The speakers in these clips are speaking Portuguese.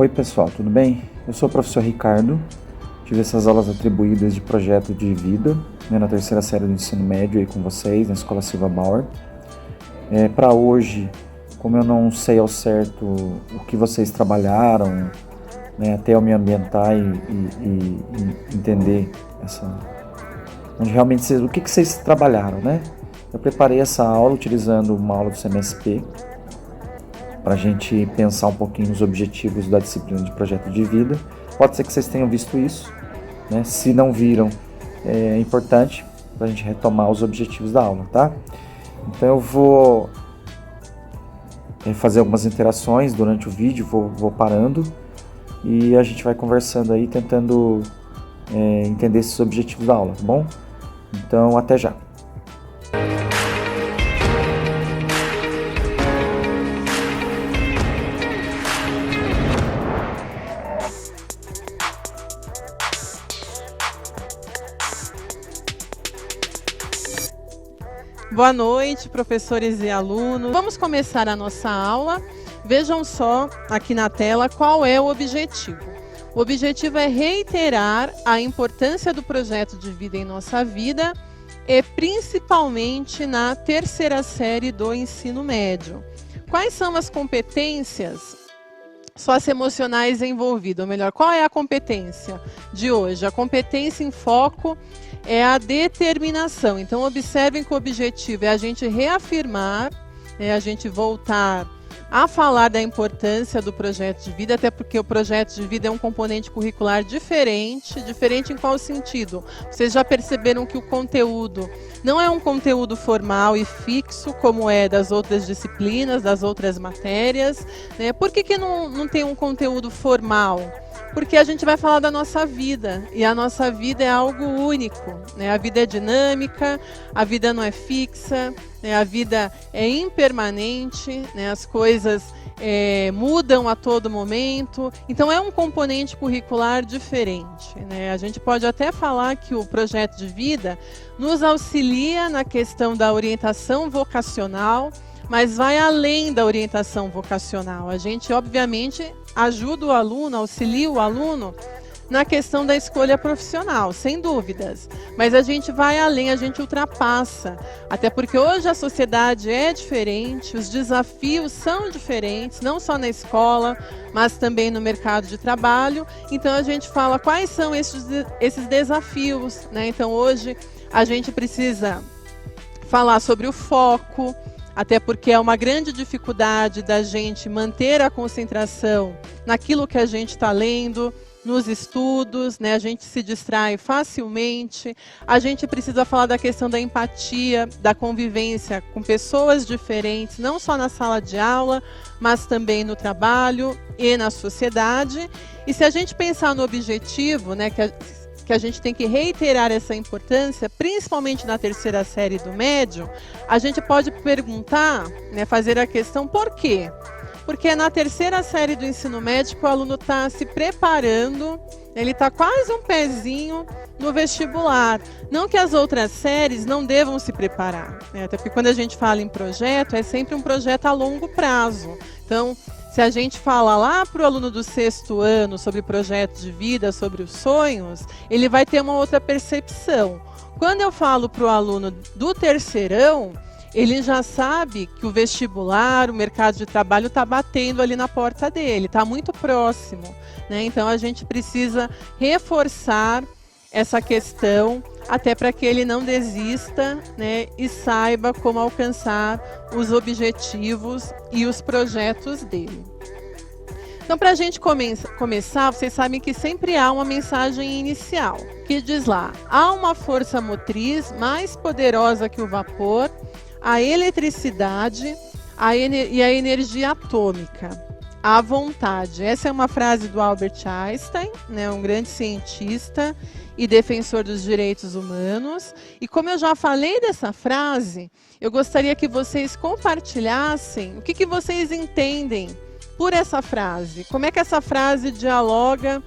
Oi pessoal, tudo bem? Eu sou o professor Ricardo, tive essas aulas atribuídas de projeto de vida, na terceira série do ensino médio aí com vocês, na Escola Silva Bauer. Para hoje, como eu não sei ao certo o que vocês trabalharam, até eu me ambientar e entender onde realmente o que vocês trabalharam, né? Eu preparei essa aula utilizando uma aula do CMSP, para a gente pensar um pouquinho nos objetivos da disciplina de projeto de vida. Pode ser que vocês tenham visto isso, né? Se não viram, é importante para a gente retomar os objetivos da aula, tá? Então eu vou fazer algumas interações durante o vídeo, vou parando e a gente vai conversando aí, tentando entender esses objetivos da aula, tá bom? Então até já! Boa noite, professores e alunos. Vamos começar a nossa aula. Vejam só aqui na tela qual é o objetivo. O objetivo é reiterar a importância do projeto de vida em nossa vida e principalmente na terceira série do ensino médio. Quais são as competências socioemocionais envolvidas? Ou melhor, qual é a competência de hoje? A competência em foco é a determinação. Então, observem que o objetivo é a gente reafirmar, a gente voltar a falar da importância do projeto de vida, até porque o projeto de vida é um componente curricular diferente em qual sentido? Vocês já perceberam que o conteúdo não é um conteúdo formal e fixo, como é das outras disciplinas, das outras matérias, né? Por que não tem um conteúdo formal? Porque a gente vai falar da nossa vida, e a nossa vida é algo único, né? A vida é dinâmica, a vida não é fixa, né? A vida é impermanente, né? As coisas mudam a todo momento, então é um componente curricular diferente, né? A gente pode até falar que o projeto de vida nos auxilia na questão da orientação vocacional, mas vai além da orientação vocacional. A gente, obviamente, ajuda o aluno, auxilia o aluno na questão da escolha profissional, sem dúvidas. Mas a gente vai além, a gente ultrapassa. Até porque hoje a sociedade é diferente, os desafios são diferentes, não só na escola, mas também no mercado de trabalho. Então a gente fala quais são esses desafios, né? Então hoje a gente precisa falar sobre o foco, até porque é uma grande dificuldade da gente manter a concentração naquilo que a gente está lendo, nos estudos, né? A gente se distrai facilmente. A gente precisa falar da questão da empatia, da convivência com pessoas diferentes, não só na sala de aula, mas também no trabalho e na sociedade. E se a gente pensar no objetivo, né, que a gente tem que reiterar essa importância, principalmente na terceira série do médio, a gente pode perguntar, né, fazer a questão por quê? Porque na terceira série do ensino médio o aluno está se preparando, ele está quase um pezinho no vestibular. Não que as outras séries não devam se preparar, né? Até porque quando a gente fala em projeto, é sempre um projeto a longo prazo. Então, se a gente fala lá para o aluno do sexto ano sobre projeto de vida, sobre os sonhos, ele vai ter uma outra percepção. Quando eu falo para o aluno do terceirão, ele já sabe que o vestibular, o mercado de trabalho está batendo ali na porta dele, está muito próximo, né? Então a gente precisa reforçar essa questão, até para que ele não desista, né, e saiba como alcançar os objetivos e os projetos dele. Então, para a gente começar, vocês sabem que sempre há uma mensagem inicial, que diz lá: há uma força motriz mais poderosa que o vapor, a eletricidade e a energia atômica. A vontade. Essa é uma frase do Albert Einstein, né, um grande cientista e defensor dos direitos humanos. E como eu já falei dessa frase, eu gostaria que vocês compartilhassem o que vocês entendem por essa frase. Como é que essa frase dialoga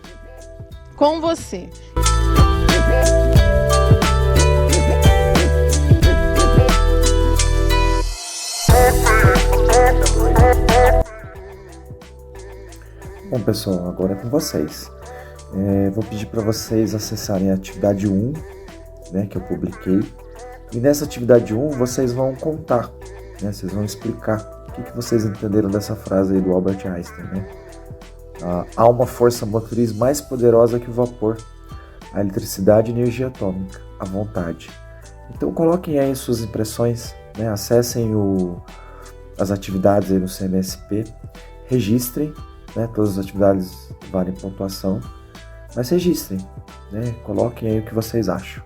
com você? Bom, pessoal, agora é com vocês. Vou pedir para vocês acessarem a atividade 1, né, que eu publiquei. E nessa atividade 1, vocês vão contar, né, vocês vão explicar o que vocês entenderam dessa frase aí do Albert Einstein, né? Há uma força motriz mais poderosa que o vapor, a eletricidade e a energia atômica, a vontade. Então coloquem aí suas impressões, né? Acessem as atividades aí no CMSP, registrem, né? Todas as atividades valem pontuação, mas registrem, né? Coloquem aí o que vocês acham.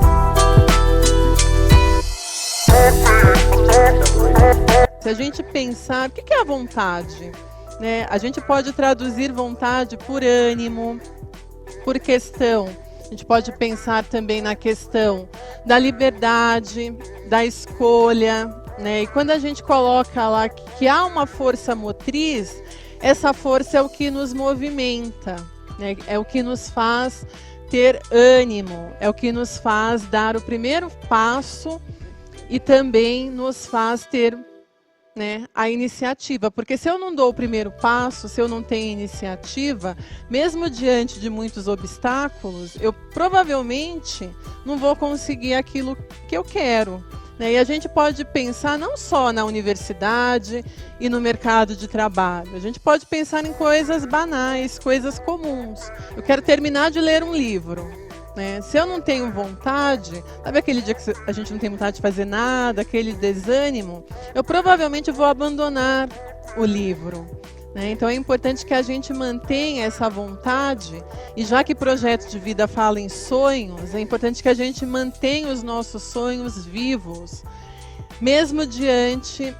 Se a gente pensar, o que é a vontade? Né? A gente pode traduzir vontade por ânimo, por questão. A gente pode pensar também na questão da liberdade, da escolha, né? E quando a gente coloca lá que há uma força motriz, essa força é o que nos movimenta, né? É o que nos faz ter ânimo, é o que nos faz dar o primeiro passo e também nos faz ter, né, a iniciativa, porque se eu não dou o primeiro passo, se eu não tenho iniciativa, mesmo diante de muitos obstáculos, eu provavelmente não vou conseguir aquilo que eu quero, né? E a gente pode pensar não só na universidade e no mercado de trabalho, a gente pode pensar em coisas banais, coisas comuns. Eu quero terminar de ler um livro, né? Se eu não tenho vontade, sabe aquele dia que a gente não tem vontade de fazer nada, aquele desânimo, eu provavelmente vou abandonar o livro, né? Então é importante que a gente mantenha essa vontade, e já que projeto de vida fala em sonhos, é importante que a gente mantenha os nossos sonhos vivos, mesmo diante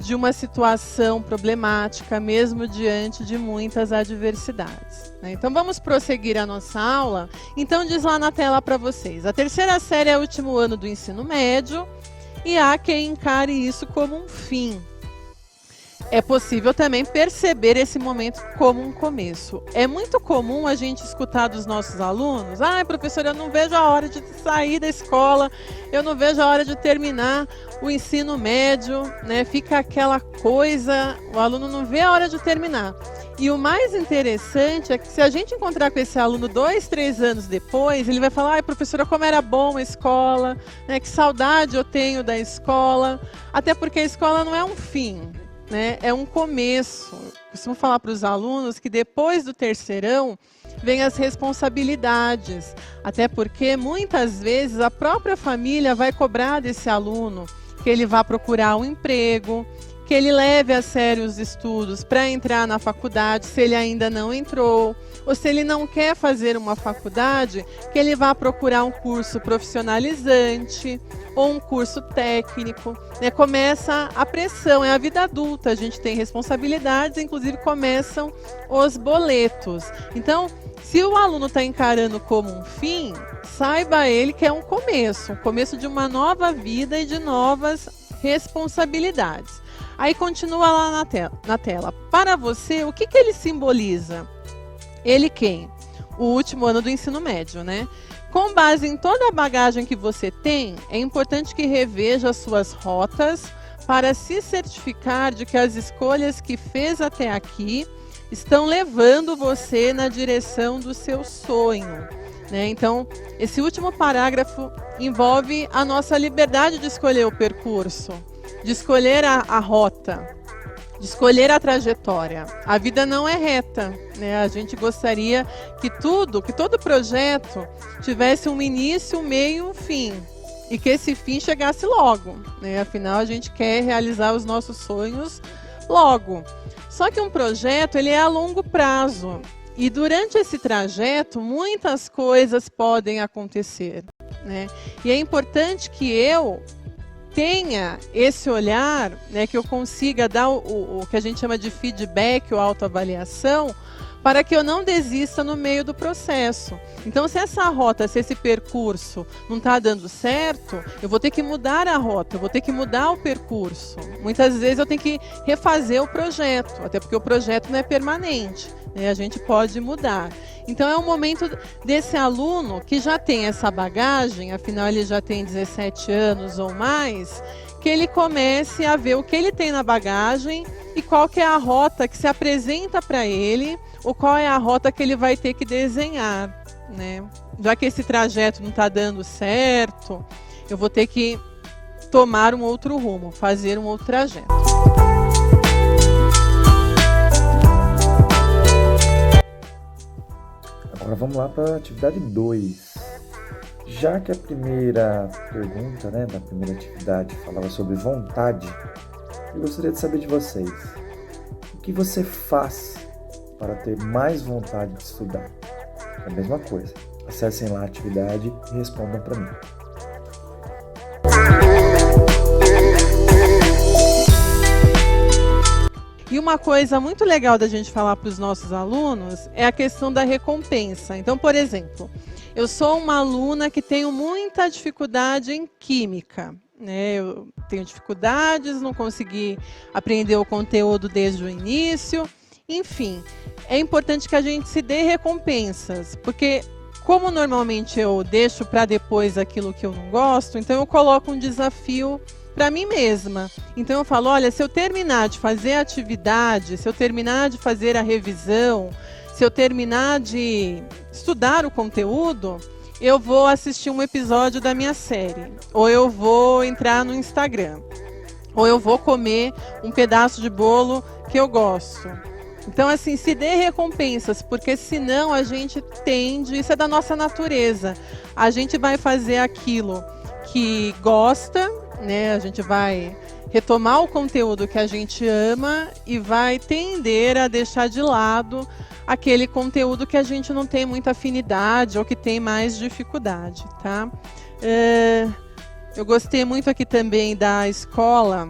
de uma situação problemática, mesmo diante de muitas adversidades, né? Então vamos prosseguir a nossa aula. Então diz lá na tela para vocês: a terceira série é o último ano do ensino médio e há quem encare isso como um fim. É possível também perceber esse momento como um começo. É muito comum a gente escutar dos nossos alunos: professor, eu não vejo a hora de sair da escola, eu não vejo a hora de terminar o ensino médio, né? Fica aquela coisa, o aluno não vê a hora de terminar. E o mais interessante é que se a gente encontrar com esse aluno 2, 3 anos depois, ele vai falar: professora, como era bom a escola, né? Que saudade eu tenho da escola. Até porque a escola não é um fim, né? É um começo. Eu costumo falar para os alunos que depois do terceirão vem as responsabilidades, até porque muitas vezes a própria família vai cobrar desse aluno que ele vá procurar um emprego, que ele leve a sério os estudos para entrar na faculdade, se ele ainda não entrou, ou se ele não quer fazer uma faculdade, que ele vá procurar um curso profissionalizante ou um curso técnico, né? Começa a pressão, é a vida adulta, a gente tem responsabilidades, inclusive começam os boletos. Então, se o aluno está encarando como um fim, saiba ele que é um começo de uma nova vida e de novas responsabilidades. Aí continua lá na tela. Para você, o que ele simboliza? Ele quem? O último ano do ensino médio, né? Com base em toda a bagagem que você tem, é importante que reveja as suas rotas para se certificar de que as escolhas que fez até aqui estão levando você na direção do seu sonho, né? Então, esse último parágrafo envolve a nossa liberdade de escolher o percurso, de escolher a rota, de escolher a trajetória. A vida não é reta, né? A gente gostaria que todo projeto tivesse um início, um meio e um fim, e que esse fim chegasse logo, né? Afinal, a gente quer realizar os nossos sonhos logo. Só que um projeto, ele é a longo prazo, e durante esse trajeto muitas coisas podem acontecer, né? E é importante que eu tenha esse olhar, né, que eu consiga dar o que a gente chama de feedback ou autoavaliação, para que eu não desista no meio do processo. Então, se essa rota, se esse percurso não está dando certo, eu vou ter que mudar a rota, eu vou ter que mudar o percurso. Muitas vezes eu tenho que refazer o projeto, até porque o projeto não é permanente, né? A gente pode mudar. Então, é um momento desse aluno que já tem essa bagagem, afinal ele já tem 17 anos ou mais, que que ele comece a ver o que ele tem na bagagem e qual que é a rota que se apresenta para ele, ou qual é a rota que ele vai ter que desenhar, né? Já que esse trajeto não está dando certo, eu vou ter que tomar um outro rumo, fazer um outro trajeto. Agora vamos lá para a atividade 2. Já que a primeira pergunta, né, da primeira atividade falava sobre vontade, eu gostaria de saber de vocês, o que você faz para ter mais vontade de estudar? É a mesma coisa. Acessem lá a atividade e respondam para mim. E uma coisa muito legal da gente falar para os nossos alunos é a questão da recompensa. Então, por exemplo, eu sou uma aluna que tenho muita dificuldade em química, né? Eu tenho dificuldades, não consegui aprender o conteúdo desde o início. Enfim, é importante que a gente se dê recompensas, porque como normalmente eu deixo para depois aquilo que eu não gosto, então eu coloco um desafio para mim mesma. Então eu falo, olha, se eu terminar de fazer a atividade, se eu terminar de fazer a revisão, se eu terminar de estudar o conteúdo, eu vou assistir um episódio da minha série, ou eu vou entrar no Instagram, ou eu vou comer um pedaço de bolo que eu gosto. Então, assim, se dê recompensas, porque senão a gente tende, isso é da nossa natureza, a gente vai fazer aquilo que gosta, né? A gente vai retomar o conteúdo que a gente ama e vai tender a deixar de lado aquele conteúdo que a gente não tem muita afinidade ou que tem mais dificuldade, tá? Eu gostei muito aqui também da escola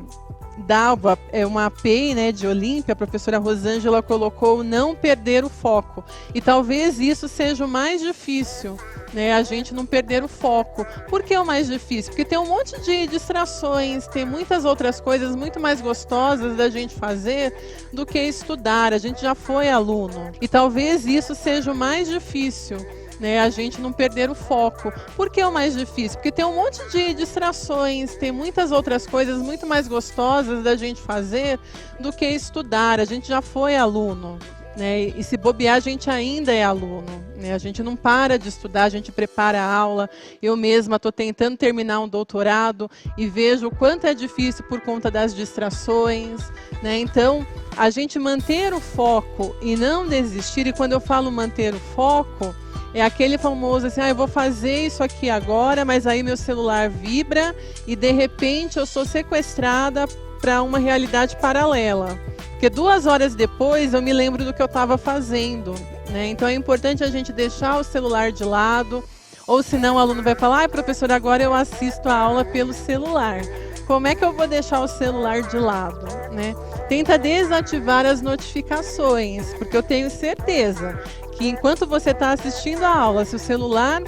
Dalva, uma APEI, né, de Olímpia, a professora Rosângela colocou não perder o foco. E talvez isso seja o mais difícil, né, a gente não perder o foco. Por que o mais difícil? Porque tem um monte de distrações, tem muitas outras coisas muito mais gostosas da gente fazer do que estudar. A gente já foi aluno. E talvez isso seja o mais difícil, né, a gente não perder o foco. Por que o mais difícil? Porque tem um monte de distrações, tem muitas outras coisas muito mais gostosas da gente fazer do que estudar. A gente já foi aluno, né, e se bobear a gente ainda é aluno, né, a gente não para de estudar, a gente prepara a aula. Eu mesma estou tentando terminar um doutorado e vejo o quanto é difícil por conta das distrações, né? Então, a gente manter o foco e não desistir, e quando eu falo manter o foco, é aquele famoso assim, eu vou fazer isso aqui agora, mas aí meu celular vibra e de repente eu sou sequestrada para uma realidade paralela. Porque 2 horas depois eu me lembro do que eu estava fazendo, né? Então é importante a gente deixar o celular de lado, ou senão o aluno vai falar, professor, agora eu assisto a aula pelo celular. Como é que eu vou deixar o celular de lado, né? Tenta desativar as notificações, porque eu tenho certeza que enquanto você está assistindo a aula, se o celular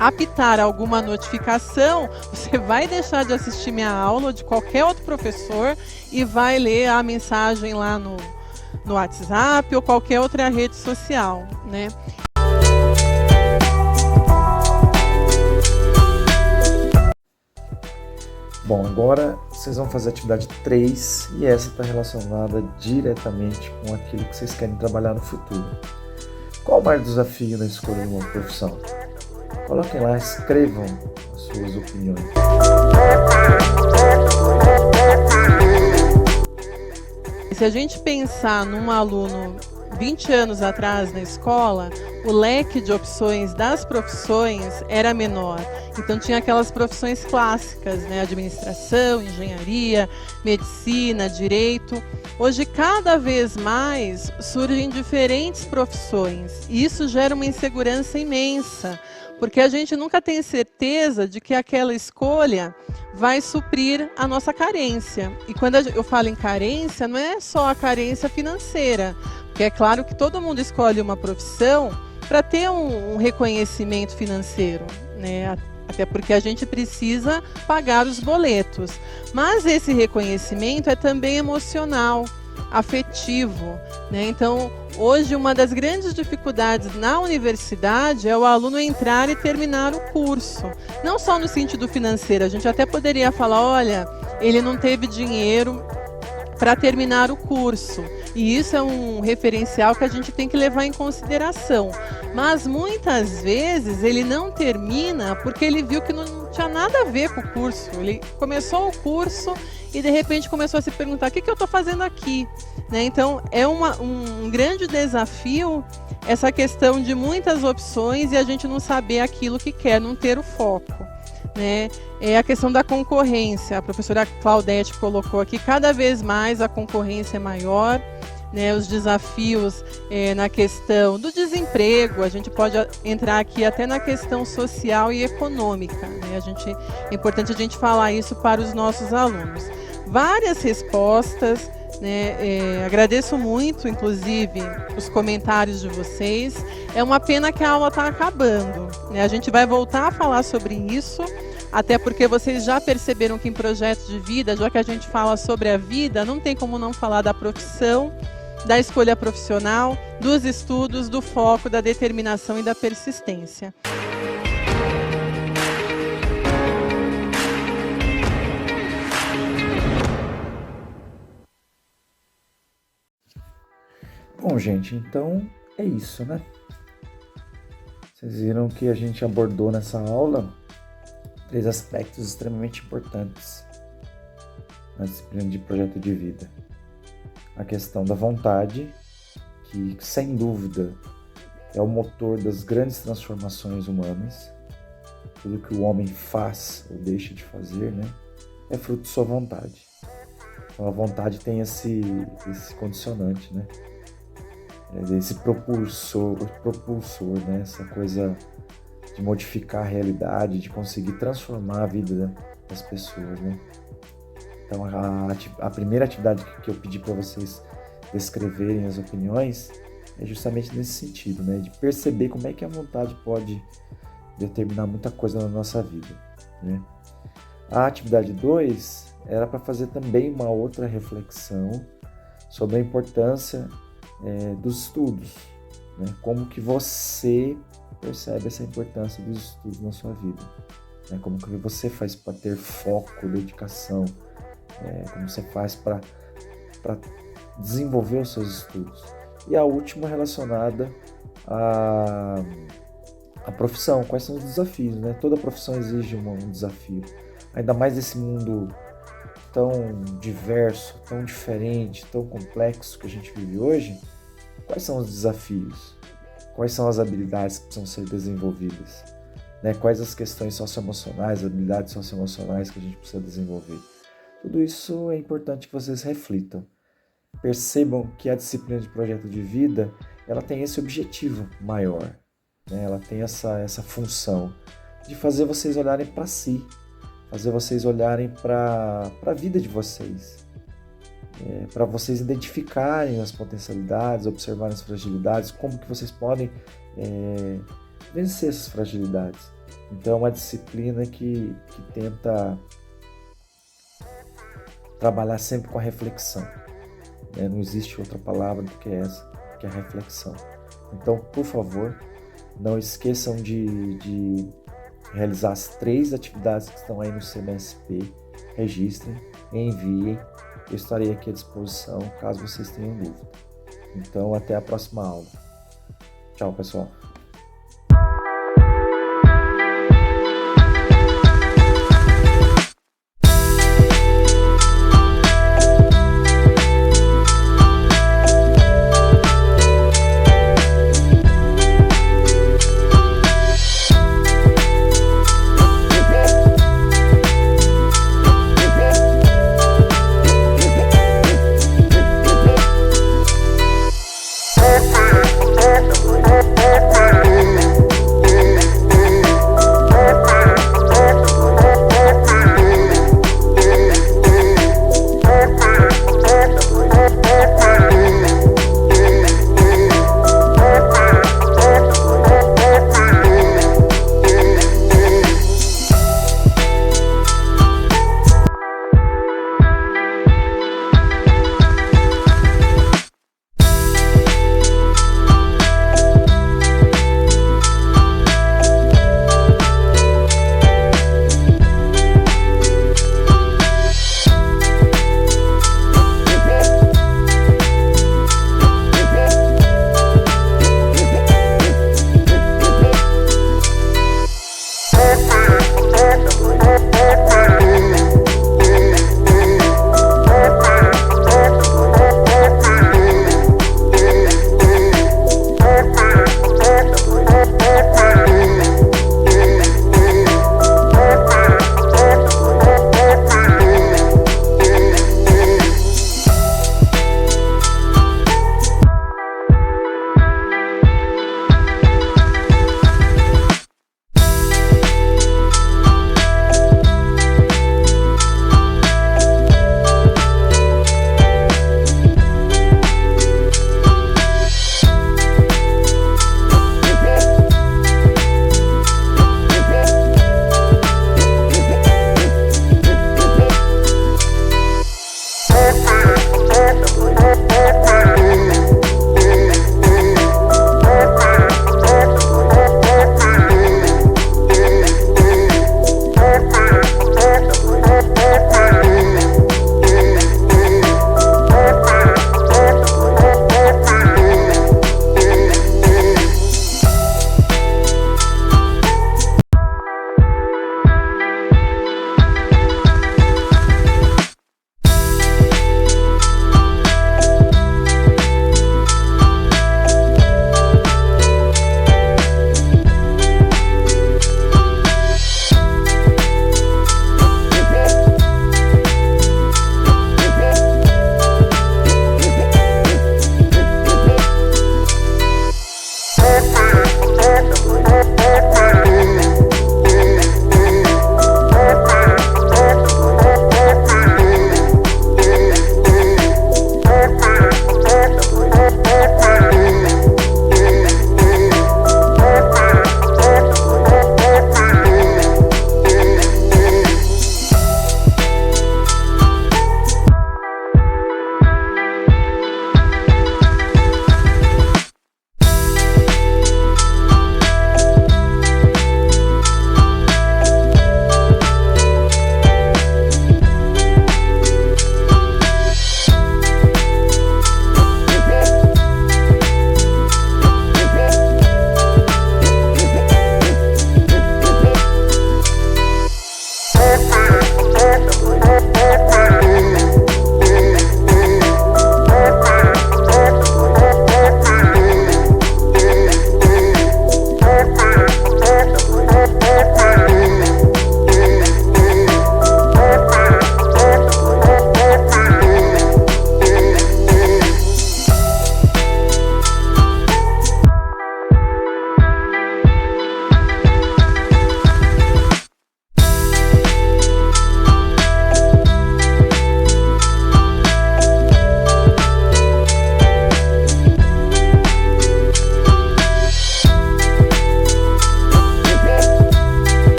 apitar alguma notificação, você vai deixar de assistir minha aula ou de qualquer outro professor e vai ler a mensagem lá no WhatsApp ou qualquer outra rede social, né? Bom, agora vocês vão fazer a atividade 3 e essa está relacionada diretamente com aquilo que vocês querem trabalhar no futuro. Qual o maior desafio na escolha de uma profissão? Coloquem lá, escrevam as suas opiniões. Se a gente pensar num aluno 20 anos atrás na escola, o leque de opções das profissões era menor. Então tinha aquelas profissões clássicas, né? Administração, engenharia, medicina, direito. Hoje, cada vez mais, surgem diferentes profissões. E isso gera uma insegurança imensa, porque a gente nunca tem certeza de que aquela escolha vai suprir a nossa carência. E quando eu falo em carência, não é só a carência financeira, porque é claro que todo mundo escolhe uma profissão para ter um reconhecimento financeiro, né? Até porque a gente precisa pagar os boletos. Mas esse reconhecimento é também emocional. afetivo, né? Então, hoje uma das grandes dificuldades na universidade é o aluno entrar e terminar o curso. Não só no sentido financeiro, a gente até poderia falar, olha, ele não teve dinheiro para terminar o curso. E isso é um referencial que a gente tem que levar em consideração. Mas muitas vezes ele não termina porque ele viu que não tinha nada a ver com o curso. Ele começou o curso e de repente começou a se perguntar, o que eu estou fazendo aqui? Né? Então é um grande desafio essa questão de muitas opções e a gente não saber aquilo que quer, não ter o foco. Né? É a questão da concorrência, a professora Claudete colocou aqui, cada vez mais a concorrência é maior, né? Os desafios na questão do desemprego, a gente pode entrar aqui até na questão social e econômica, né? É importante a gente falar isso para os nossos alunos. Várias respostas, né? Agradeço muito, inclusive, os comentários de vocês. É uma pena que a aula está acabando, né? A gente vai voltar a falar sobre isso, até porque vocês já perceberam que em projeto de vida, já que a gente fala sobre a vida, não tem como não falar da profissão, da escolha profissional, dos estudos, do foco, da determinação e da persistência. Bom, gente, então é isso, né? Vocês viram que a gente abordou nessa aula 3 aspectos extremamente importantes na disciplina de projeto de vida. A questão da vontade, que sem dúvida é o motor das grandes transformações humanas. Tudo que o homem faz ou deixa de fazer, né, é fruto de sua vontade. Então a vontade tem esse condicionante, né? Esse propulsor, né? Essa coisa de modificar a realidade, de conseguir transformar a vida das pessoas, né? Então a primeira atividade que eu pedi para vocês descreverem as opiniões é justamente nesse sentido, né? De perceber como é que a vontade pode determinar muita coisa na nossa vida, né? A atividade 2 era para fazer também uma outra reflexão sobre a importância dos estudos, né? Como que você percebe essa importância dos estudos na sua vida, né? Como que você faz para ter foco, dedicação, como você faz para desenvolver os seus estudos. E a última relacionada à profissão, quais são os desafios, né? Toda profissão exige um desafio, ainda mais nesse mundo tão diverso, tão diferente, tão complexo que a gente vive hoje. Quais são os desafios? Quais são as habilidades que precisam ser desenvolvidas? Né? Quais as questões socioemocionais, habilidades socioemocionais que a gente precisa desenvolver? Tudo isso é importante que vocês reflitam. Percebam que a disciplina de projeto de vida, ela tem esse objetivo maior, né? Ela tem essa função de fazer vocês olharem para si, fazer vocês olharem para a vida de vocês, para vocês identificarem as potencialidades, observarem as fragilidades, como que vocês podem vencer essas fragilidades. Então é uma disciplina que tenta trabalhar sempre com a reflexão, né? Não existe outra palavra do que essa, que é a reflexão. Então, por favor, não esqueçam de realizar as 3 atividades que estão aí no CMSP, registrem, enviem, eu estarei aqui à disposição caso vocês tenham dúvida. Então, até a próxima aula. Tchau, pessoal. We'll be right back.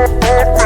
Música